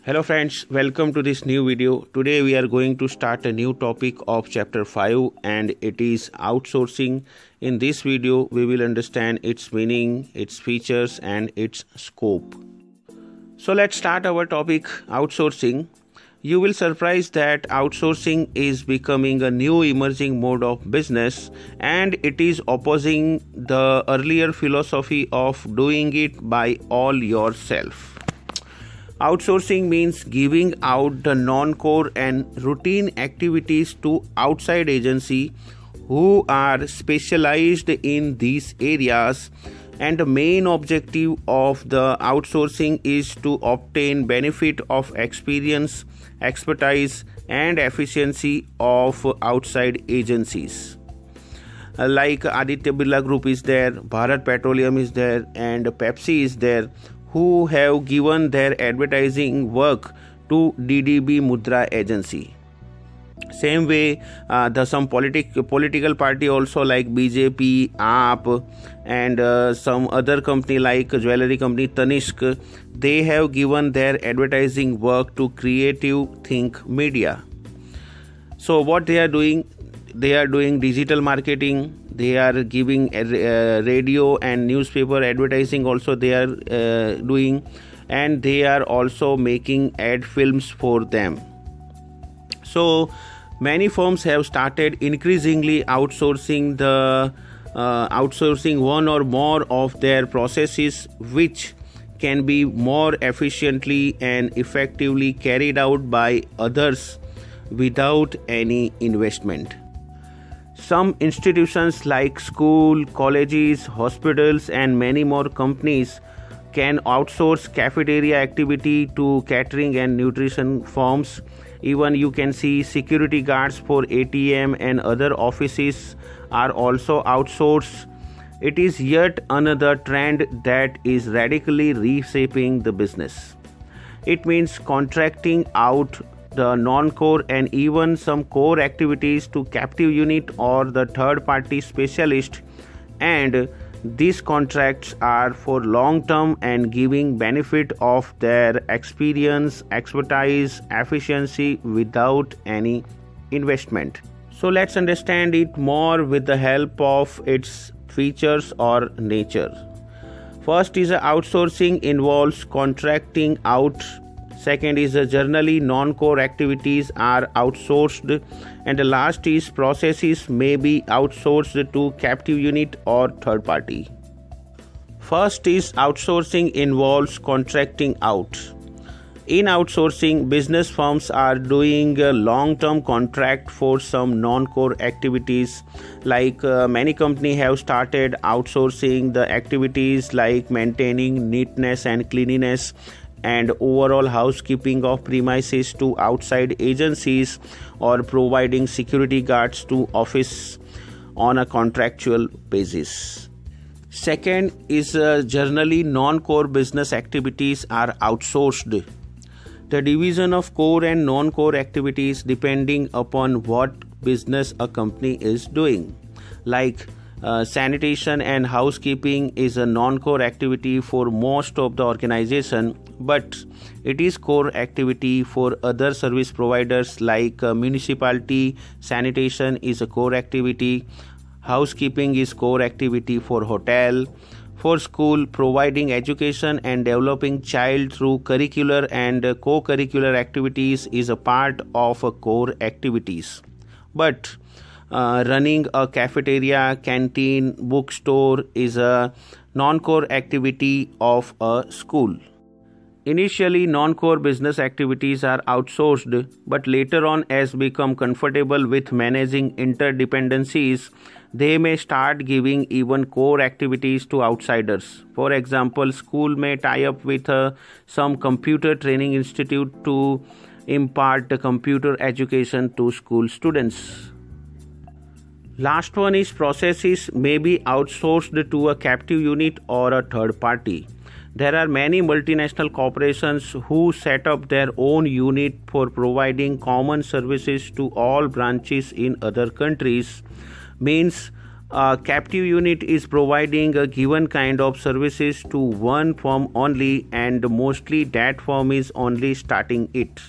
Hello friends, welcome to this new video. Today we are going to start a new topic of chapter 5 and it is outsourcing. In this video we will understand its meaning, its features and its scope. So let's start our topic outsourcing. You will surprise that outsourcing is becoming a new emerging mode of business and it is opposing the earlier philosophy of doing it by all yourself. Outsourcing means giving out the non-core and routine activities to outside agencies who are specialized in these areas, and the main objective of the outsourcing is to obtain benefit of experience, expertise and efficiency of outside agencies. Like Aditya Birla Group is there, Bharat Petroleum is there and Pepsi is there, who have given their advertising work to DDB Mudra agency. Same way, some political party also like BJP, AAP and some other company like jewelry company Tanishq, they have given their advertising work to Creative Think Media. So what they are doing? They are doing digital marketing. They are giving radio and newspaper advertising also they are doing, and they are also making ad films for them. So many firms have started increasingly outsourcing one or more of their processes, which can be more efficiently and effectively carried out by others without any investment. Some institutions like school, colleges, hospitals and many more companies can outsource cafeteria activity to catering and nutrition firms. Even you can see security guards for ATM and other offices are also outsourced. It is yet another trend that is radically reshaping the business. It means contracting out the non-core and even some core activities to captive unit or the third party specialist, and these contracts are for long term and giving benefit of their experience, expertise, efficiency without any investment. So let's understand it more with the help of its features or nature. First is outsourcing involves contracting out. Second is generally non-core activities are outsourced, and the last is processes may be outsourced to captive unit or third party. First is outsourcing involves contracting out. In outsourcing, business firms are doing a long-term contract for some non-core activities. Like many companies have started outsourcing the activities like maintaining neatness and cleanliness and overall housekeeping of premises to outside agencies, or providing security guards to office on a contractual basis. Second is generally non-core business activities are outsourced. The division of core and non-core activities depending upon what business a company is doing. Like sanitation and housekeeping is a non-core activity for most of the organization, but it is core activity for other service providers like municipality. Sanitation is a core activity. Housekeeping is core activity for hotel. For school, providing education and developing child through curricular and co-curricular activities is a part of a core activities. But running a cafeteria, canteen, bookstore is a non-core activity of a school. Initially, non-core business activities are outsourced, but later on, as become comfortable with managing interdependencies, they may start giving even core activities to outsiders. For example, school may tie up with some computer training institute to impart the computer education to school students. Last one is processes may be outsourced to a captive unit or a third party. There are many multinational corporations who set up their own unit for providing common services to all branches in other countries. Means A captive unit is providing a given kind of services to one firm only, and mostly that firm is only starting it.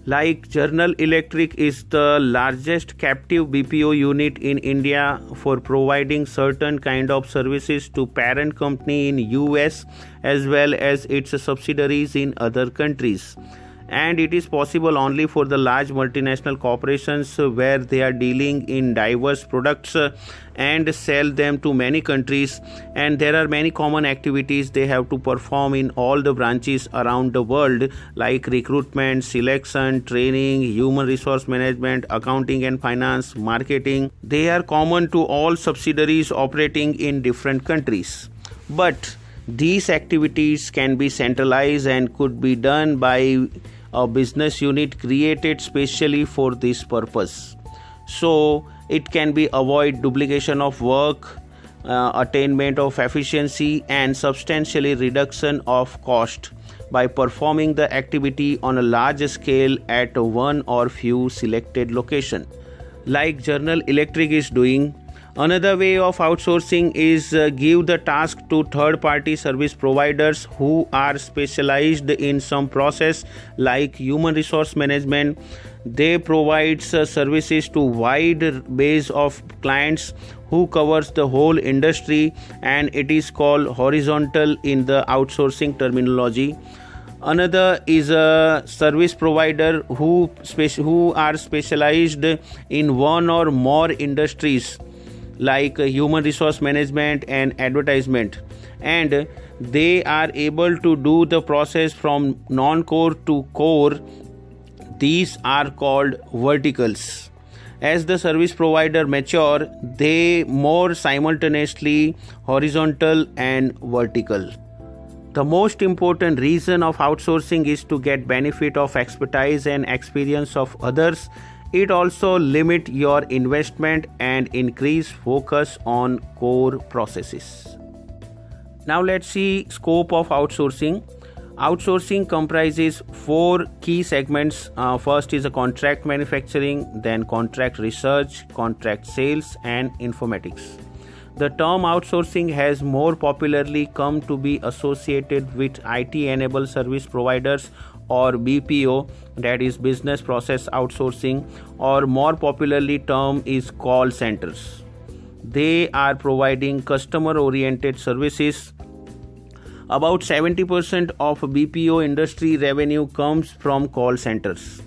Like General Electric is the largest captive BPO unit in India for providing certain kind of services to parent company in US as well as its subsidiaries in other countries. And it is possible only for the large multinational corporations where they are dealing in diverse products and sell them to many countries, and there are many common activities they have to perform in all the branches around the world, like recruitment, selection, training, human resource management, accounting and finance, marketing. They are common to all subsidiaries operating in different countries, but these activities can be centralized and could be done by a business unit created specially for this purpose. So it can be avoid duplication of work, attainment of efficiency and substantially reduction of cost by performing the activity on a large scale at one or few selected location, like General Electric is doing. Another way of outsourcing is give the task to third-party service providers who are specialized in some process, like human resource management. They provide services to wide base of clients who covers the whole industry, and it is called horizontal in the outsourcing terminology. Another is a service provider who are specialized in one or more industries, like human resource management and advertisement, and they are able to do the process from non-core to core. These are called verticals. As the service provider mature, they more simultaneously horizontal and vertical. The most important reason of outsourcing is to get benefit of expertise and experience of others. It also limit your investment and increase focus on core processes. Now let's see scope of outsourcing. Outsourcing comprises four key segments. First is a contract manufacturing, then contract research, contract sales and informatics. The term outsourcing has more popularly come to be associated with IT-enabled service providers or BPO, that is business process outsourcing, or more popularly term is call centers. They are providing customer-oriented services. About 70% of BPO industry revenue comes from call centers,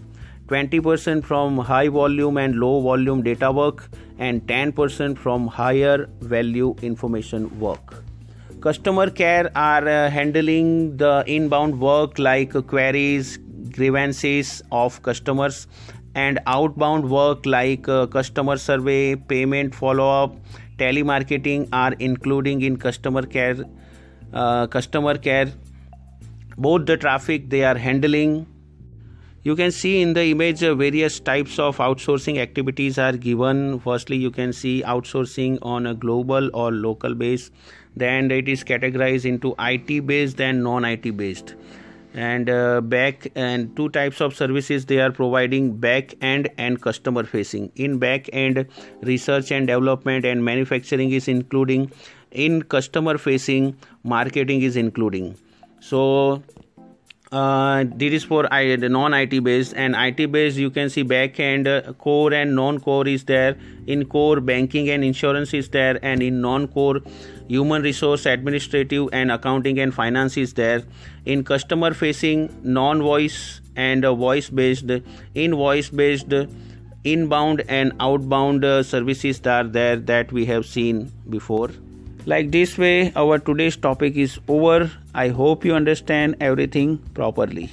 20% from high volume and low volume data work, and 10% from higher value information work. Customer care are handling the inbound work like queries, grievances of customers, and outbound work like customer survey, payment follow-up, telemarketing are including in customer care. Both the traffic they are handling. You can see in the image various types of outsourcing activities are given. Firstly, you can see outsourcing on a global or local base. Then it is categorized into IT based and non-IT based. And back and two types of services they are providing: back end and customer facing. In back end, research and development and manufacturing is including. In customer facing, marketing is including. So this is for the non-IT based, and IT based you can see back end, core and non-core is there. In core, banking and insurance is there, and in non-core, human resource, administrative and accounting and finance is there. In customer facing, non-voice and voice based. In voice based, inbound and outbound services are there that we have seen before. Like this way, our today's topic is over. I hope you understand everything properly.